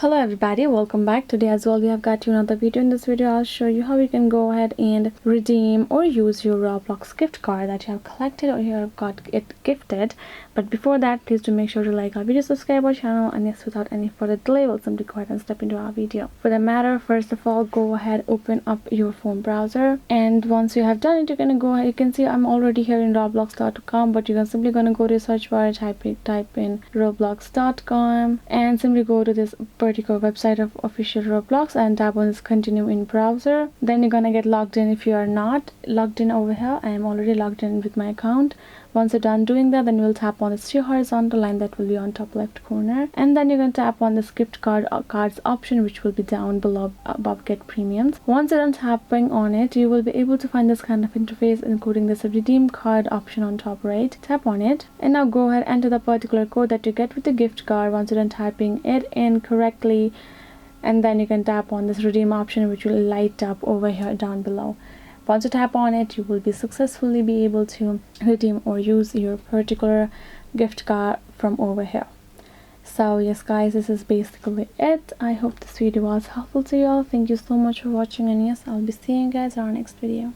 Hello everybody, welcome back. Today as well we have got you another video. In this video I'll show you how you can go ahead and redeem or use your Roblox gift card that you have collected or you have got it gifted. But before that, please do make sure to like our video, subscribe our channel, and yes, without any further delay we'll simply go ahead and step into our video. For the matter, first of all, go ahead, open up your phone browser, and once you have done it, you're gonna go ahead. You can see I'm already here in roblox.com, but you're simply gonna go to search bar, type in roblox.com, and simply go to this particular website of official Roblox and tap on this continue in browser. Then you're gonna get logged in. If you are not logged in over here, I am already logged in with my account. Once you're done doing that, then you will tap on this three horizontal line that will be on top left corner, and then you're going to tap on this gift cards option, which will be down below above get premiums. Once you're done tapping on it, you will be able to find this kind of interface, including this redeem card option on top right. Tap on it, and now go ahead, enter the particular code that you get with the gift card once you're done typing it in correctly, and then you can tap on this redeem option, which will light up over here down below. Once you tap on it, you will be successfully be able to redeem or use your particular gift card from over here. So yes guys, this is basically it. I hope this video was helpful to you all. Thank you so much for watching, and yes, I'll be seeing you guys in our next video.